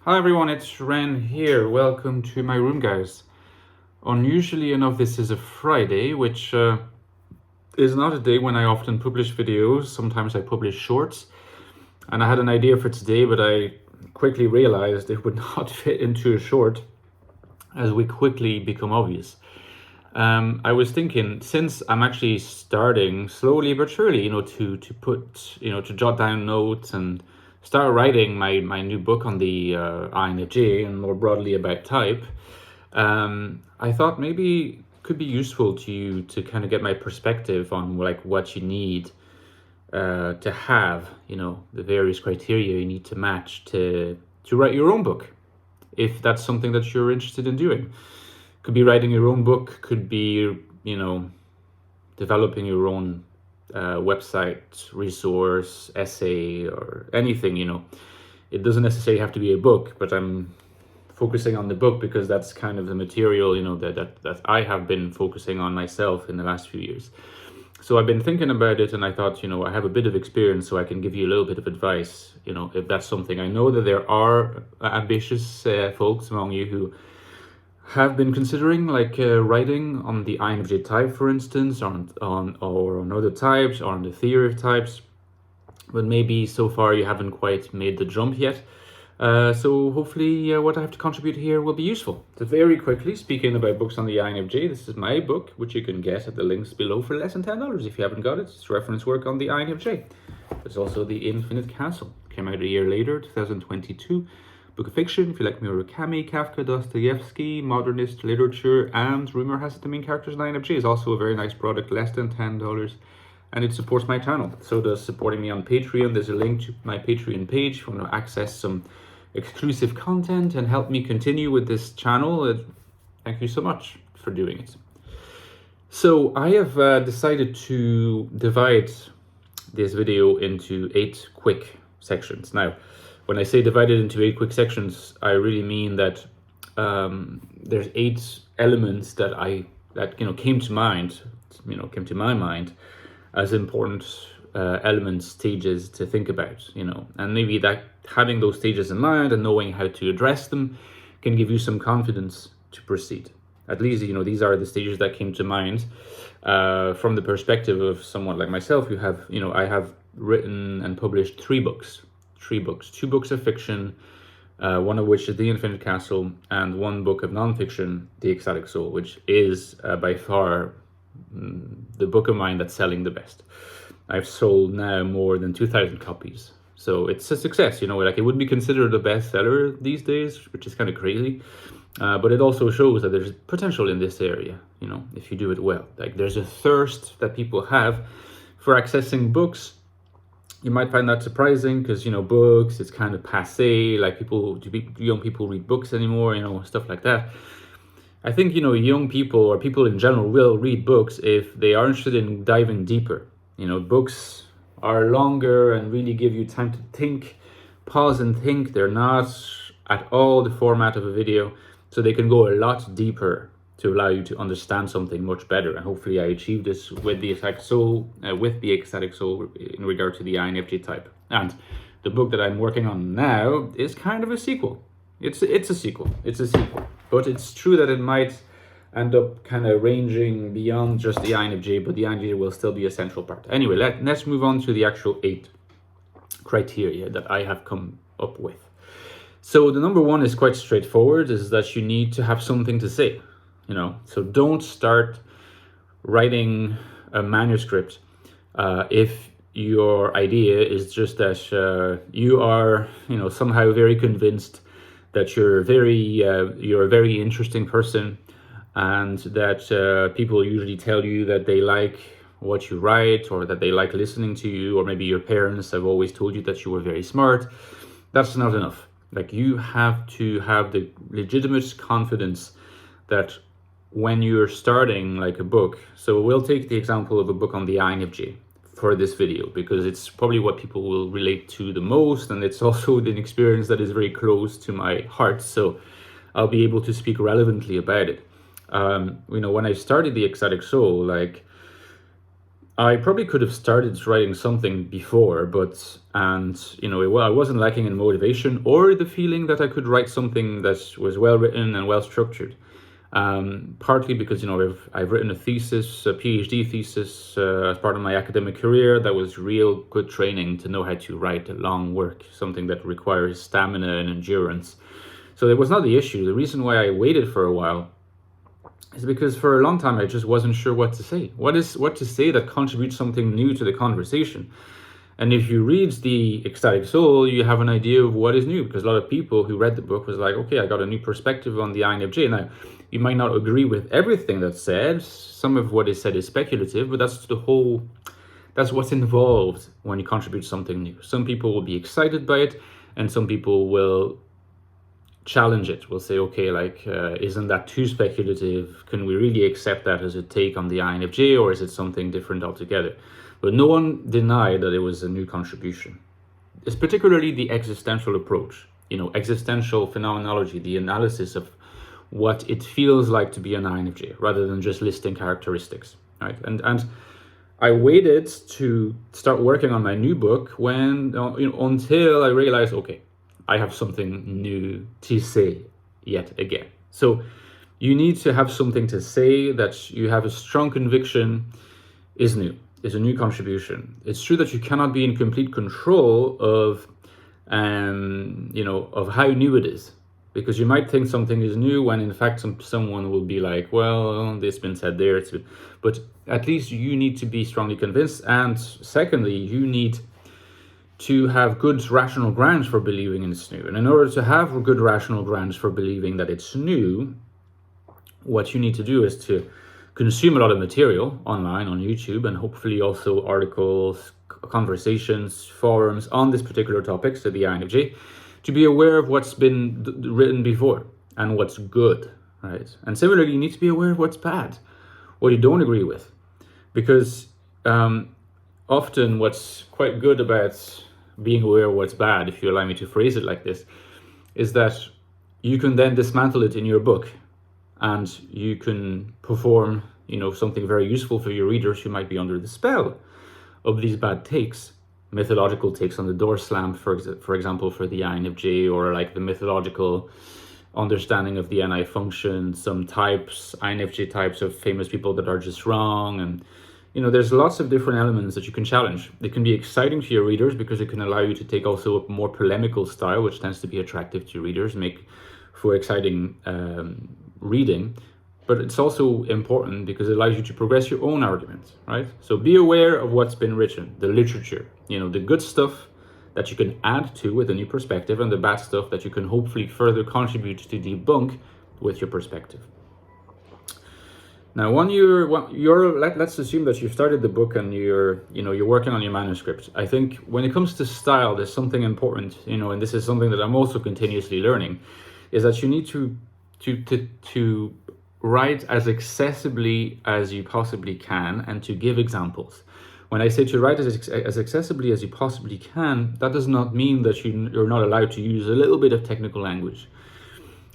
Hi everyone, it's Ren here. Welcome to my room, guys. Unusually enough, this is a Friday, which is not a day when I often publish videos. Sometimes I publish shorts. And I had an idea for today, but I quickly realized it would not fit into a short, as we quickly become obvious. I was thinking, since I'm actually starting slowly but surely, to jot down notes and start writing my new book on the INFJ and more broadly about type, I thought maybe it could be useful to you to kind of get my perspective on like what you need to have, the various criteria you need to match to write your own book, if that's something that you're interested in doing. Could be writing your own book, could be, developing your own website, resource, essay, or anything, It doesn't necessarily have to be a book, but I'm focusing on the book because that's kind of the material, that I have been focusing on myself in the last few years. So I've been thinking about it and I thought, I have a bit of experience so I can give you a little bit of advice, if that's something. I know that there are ambitious folks among you who have been considering writing on the INFJ type, for instance, or on other types, or on the theory of types, but maybe so far you haven't quite made the jump yet. So hopefully what I have to contribute here will be useful. So very quickly, speaking about books on the INFJ, this is my book, which you can get at the links below for less than $10 if you haven't got it. It's reference work on the INFJ. There's also The Infinite Castle, came out a year later, 2022. Book of fiction, if you like Murakami, Kafka, Dostoevsky, modernist literature, and rumor has it the main characters in INFJ is also a very nice product, less than $10, and it supports my channel. So does supporting me on Patreon. There's a link to my Patreon page if you want to access some exclusive content and help me continue with this channel. Thank you so much for doing it. So I have decided to divide this video into 8 quick sections. Now, when I say divided into 8 quick sections, I really mean that there's 8 elements that came to my mind as important elements, stages to think about, and maybe that having those stages in mind and knowing how to address them can give you some confidence to proceed. At least, these are the stages that came to mind from the perspective of someone like myself who have, I have written and published 3 books. 2 books of fiction, one of which is The Infinite Castle, and 1 book of nonfiction, The Ecstatic Soul, which is by far the book of mine that's selling the best. I've sold now more than 2,000 copies. So it's a success, it would be considered a bestseller these days, which is kind of crazy. But it also shows that there's potential in this area, if you do it well. Like there's a thirst that people have for accessing books. You might find that surprising because, books, it's kind of passé, like young people read books anymore, stuff like that. I think, young people or people in general will read books if they are interested in diving deeper. Books are longer and really give you time to think, pause and think. They're not at all the format of a video, so they can go a lot deeper to allow you to understand something much better. And hopefully I achieved this with the Ecstatic Soul, in regard to the INFJ type. And the book that I'm working on now is kind of a sequel. It's a sequel. But it's true that it might end up kind of ranging beyond just the INFJ, but the INFJ will still be a central part. Anyway, let's move on to the actual 8 criteria that I have come up with. So the number 1 is quite straightforward, is that you need to have something to say. So don't start writing a manuscript if your idea is just that you are, somehow very convinced that you're a very interesting person, and that people usually tell you that they like what you write, or that they like listening to you, or maybe your parents have always told you that you were very smart. That's not enough. Like, you have to have the legitimate confidence that when you're starting like a book, so we'll take the example of a book on the INFJ for this video, because it's probably what people will relate to the most, and it's also an experience that is very close to my heart, so I'll be able to speak relevantly about it. When I started the Ecstatic Soul, I probably could have started writing something before, I wasn't lacking in motivation or the feeling that I could write something that was well written and well structured. Partly because I've written a PhD thesis as part of my academic career that was real good training to know how to write a long work, something that requires stamina and endurance. So that was not the issue. The reason why I waited for a while is because for a long time I just wasn't sure what to say. What to say that contributes something new to the conversation? And if you read the Ecstatic Soul, you have an idea of what is new, because a lot of people who read the book was like, okay, I got a new perspective on the INFJ. Now, you might not agree with everything that's said. Some of what is said is speculative, but that's what's involved when you contribute something new. Some people will be excited by it, and some people will challenge it. We'll say, okay, isn't that too speculative? Can we really accept that as a take on the INFJ, or is it something different altogether? But no one denied that it was a new contribution. It's particularly the existential approach, existential phenomenology, the analysis of what it feels like to be an INFJ, rather than just listing characteristics, right? And I waited to start working on my new book until I realized, okay, I have something new to say yet again. So you need to have something to say that you have a strong conviction is new, is a new contribution. It's true that you cannot be in complete control of how new it is, because you might think something is new when in fact someone will be like, well, this has been said there. But at least you need to be strongly convinced. And secondly, you need to have good rational grounds for believing it's new. And in order to have good rational grounds for believing that it's new, what you need to do is to consume a lot of material online on YouTube, and hopefully also articles, conversations, forums on this particular topic, so the INFJ, to be aware of what's been written before and what's good, right? And similarly, you need to be aware of what's bad, what you don't agree with, because often what's quite good about being aware of what's bad, if you allow me to phrase it like this, is that you can then dismantle it in your book, and you can perform, something very useful for your readers who might be under the spell of these bad takes, mythological takes on the door slam, for example, for the INFJ, or like the mythological understanding of the NI function, some types, INFJ types of famous people that are just wrong. And, there's lots of different elements that you can challenge. They can be exciting to your readers because it can allow you to take also a more polemical style, which tends to be attractive to readers, make for exciting reading. But it's also important because it allows you to progress your own arguments, right? So be aware of what's been written, the literature, the good stuff that you can add to with a new perspective, and the bad stuff that you can hopefully further contribute to debunk with your perspective. Now, let's assume that you've started the book and you're working on your manuscript. I think when it comes to style, there's something important, and this is something that I'm also continuously learning, is that you need to write as accessibly as you possibly can, and to give examples. When I say to write as accessibly as you possibly can, that does not mean that you're not allowed to use a little bit of technical language.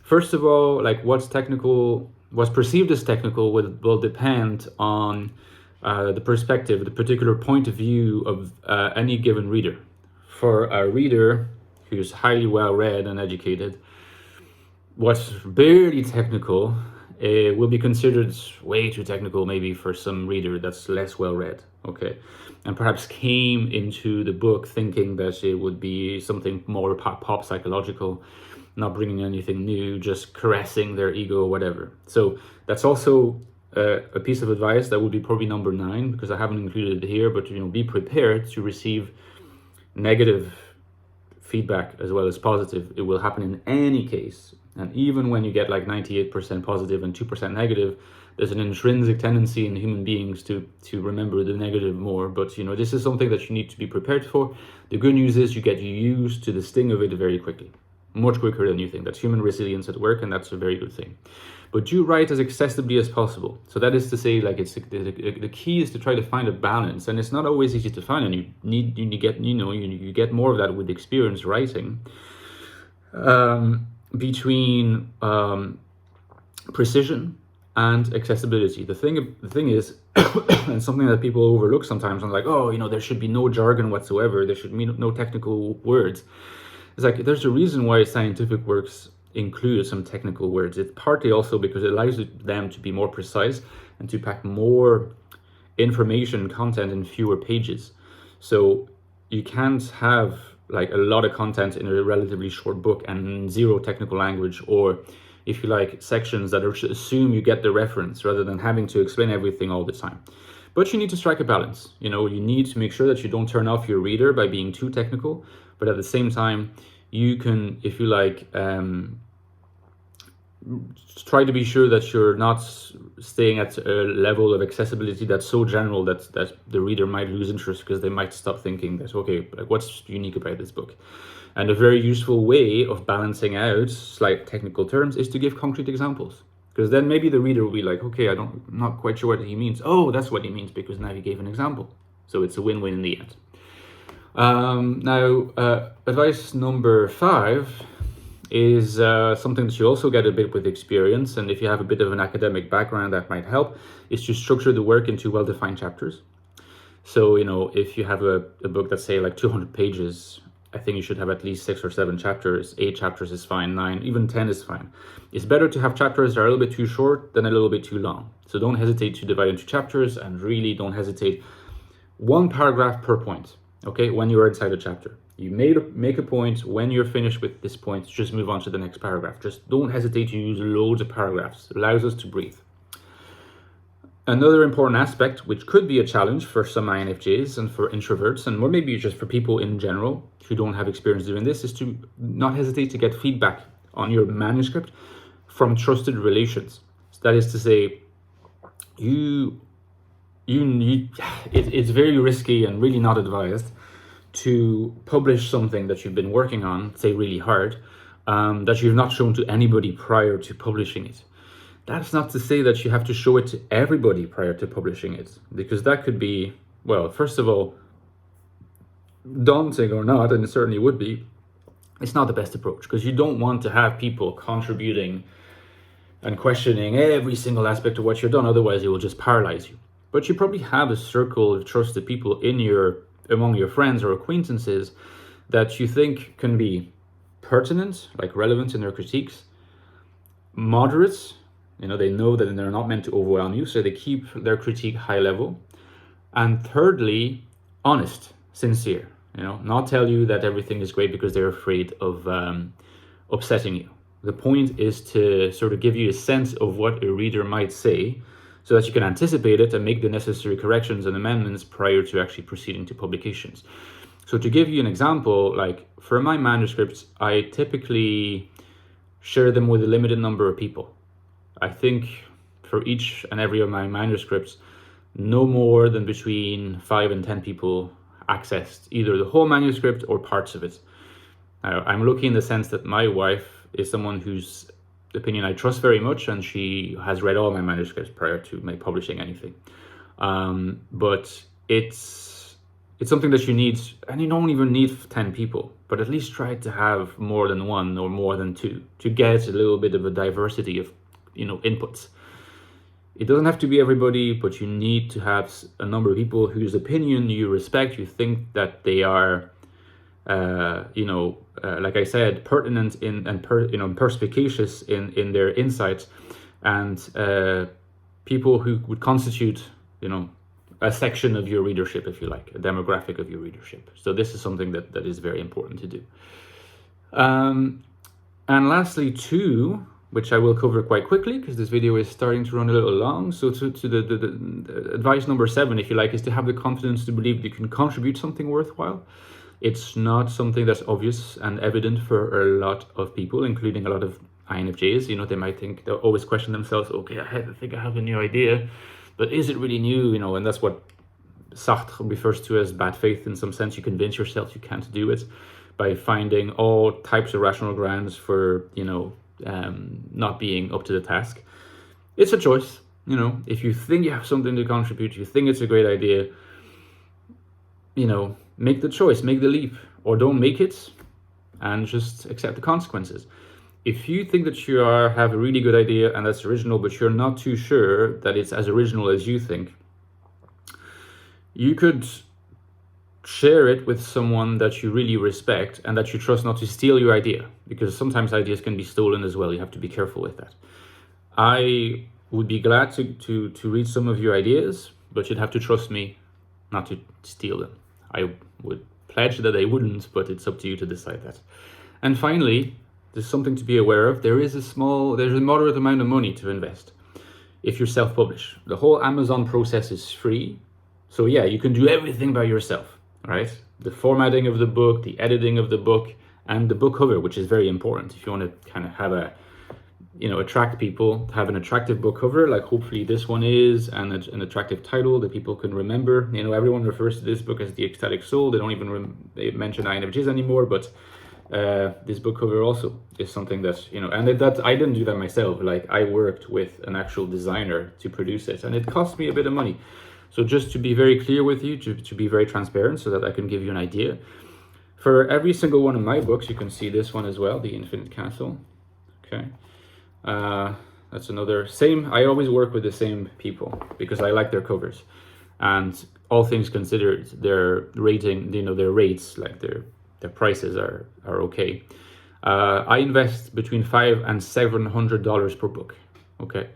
First of all, what's perceived as technical will depend on the perspective, the particular point of view of any given reader. For a reader who's highly well read and educated, what's barely technical will be considered way too technical, maybe for some reader that's less well read, okay, and perhaps came into the book thinking that it would be something more pop psychological, not bringing anything new, just caressing their ego or whatever. So that's also a piece of advice that would be probably number 9, because I haven't included it here, but be prepared to receive negative feedback as well as positive. It will happen in any case. And even when you get like 98% positive and 2% negative, there's an intrinsic tendency in human beings to remember the negative more. But this is something that you need to be prepared for. The good news is you get used to the sting of it very quickly, much quicker than you think. That's human resilience at work, and that's a very good thing. But you write as accessibly as possible. So that is to say, the key is to try to find a balance, and it's not always easy to find. And you get more of that with experience writing. Between precision and accessibility. The thing is, and something that people overlook sometimes, and like, oh, there should be no jargon whatsoever. There should be no technical words. It's like, there's a reason why scientific works include some technical words. It's partly also because it allows them to be more precise and to pack more information content in fewer pages. So you can't have like a lot of content in a relatively short book and zero technical language, or if you like, sections that assume you get the reference rather than having to explain everything all the time. But you need to strike a balance. You need to make sure that you don't turn off your reader by being too technical, but at the same time, you can, if you like, try to be sure that you're not staying at a level of accessibility that's so general that the reader might lose interest, because they might stop thinking that, okay, like, what's unique about this book? And a very useful way of balancing out slight technical terms is to give concrete examples, because then maybe the reader will be like, okay, I'm not quite sure what he means. Oh, that's what he means, because now he gave an example. So it's a win-win in the end. Now, advice number 5 is something that you also get a bit with experience, and if you have a bit of an academic background, that might help, is to structure the work into well-defined chapters. So, if you have a book that's, say, like 200 pages, I think you should have at least 6 or 7 chapters. 8 chapters is fine, 9, even 10 is fine. It's better to have chapters that are a little bit too short than a little bit too long. So don't hesitate to divide into chapters, and really don't hesitate. 1 paragraph per point, okay, when you're inside a chapter. You make a point. When you're finished with this point, just move on to the next paragraph. Just don't hesitate to use loads of paragraphs. It allows us to breathe. Another important aspect, which could be a challenge for some INFJs and for introverts, and or maybe just for people in general who don't have experience doing this, is to not hesitate to get feedback on your manuscript from trusted relations. So that is to say, it's very risky and really not advised to publish something that you've been working on, say really hard, that you've not shown to anybody prior to publishing it. That's not to say that you have to show it to everybody prior to publishing it, because that could be, well, first of all, daunting or not, and it certainly would be. It's not the best approach, because you don't want to have people contributing and questioning every single aspect of what you've done. Otherwise, it will just paralyze you. But you probably have a circle of trusted people among your friends or acquaintances that you think can be pertinent, like relevant in their critiques, moderate. They know that they're not meant to overwhelm you, so they keep their critique high level. And thirdly, honest, sincere. Not tell you that everything is great because they're afraid of upsetting you. The point is to sort of give you a sense of what a reader might say, so that you can anticipate it and make the necessary corrections and amendments prior to actually proceeding to publications. So to give you an example, like for my manuscripts, I typically share them with a limited number of people. I think for each and every of my manuscripts, no more than between 5 and 10 people accessed either the whole manuscript or parts of it. Now, I'm lucky in the sense that my wife is someone whose opinion I trust very much, and she has read all my manuscripts prior to my publishing anything. But it's something that you need, and you don't even need 10 people, but at least try to have more than 1 or more than 2 to get a little bit of a diversity of inputs. It doesn't have to be everybody, but you need to have a number of people whose opinion you respect. You think that they are, like I said, pertinent and perspicacious in their insights, and people who would constitute, a section of your readership, if you like, a demographic of your readership. So this is something that is very important to do. And lastly, 2, which I will cover quite quickly because this video is starting to run a little long. So to the advice number 7, if you like, is to have the confidence to believe that you can contribute something worthwhile. It's not something that's obvious and evident for a lot of people, including a lot of INFJs. They might think, they'll always question themselves, okay, I think I have a new idea, but is it really new? And that's what Sartre refers to as bad faith in some sense. You convince yourself you can't do it by finding all types of rational grounds for, not being up to the task. It's a choice. If you think you have something to contribute, you think it's a great idea, make the choice, make the leap, or don't make it and just accept the consequences. if you think that you have a really good idea and that's original, but you're not too sure that it's as original as you think, you could share it with someone that you really respect and that you trust not to steal your idea, because sometimes ideas can be stolen as well. You have to be careful with that. I would be glad to read some of your ideas, but you'd have to trust me not to steal them. I would pledge that I wouldn't, but it's up to you to decide that. And finally, there's something to be aware of. There's a moderate amount of money to invest if you self-publish. The whole Amazon process is free. So yeah, you can do everything by yourself, right? The formatting of the book, the editing of the book, and the book cover, which is very important. If you want to kind of have attract people, have an attractive book cover, like hopefully this one is, and an attractive title that people can remember. Everyone refers to this book as the Ecstatic Soul. They don't even mention INFJs anymore, but this book cover also is something that, and that I didn't do that myself. Like, I worked with an actual designer to produce it, and it cost me a bit of money. So just to be very clear with you, to be very transparent, so that I can give you an idea. For every single one of my books, you can see this one as well, The Infinite Castle. Okay. That's another same. I always work with the same people because I like their covers, and all things considered, their rating, their rates, like their prices are okay. I invest between $500 and $700 per book. Okay,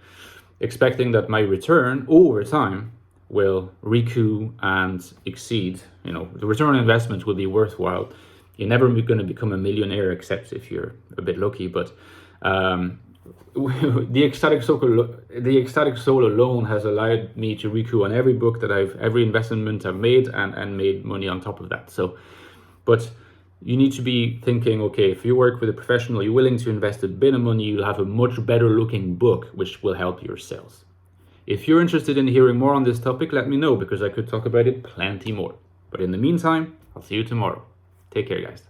expecting that my return over time will recoup and exceed. The return on investment will be worthwhile. You're never going to become a millionaire except if you're a bit lucky, but the Ecstatic Soul alone has allowed me to recoup on every investment I've made, and made money on top of that. So, but you need to be thinking, okay, if you work with a professional, you're willing to invest a bit of money, you'll have a much better looking book, which will help your sales. If you're interested in hearing more on this topic, let me know, because I could talk about it plenty more. But in the meantime, I'll see you tomorrow. Take care, guys.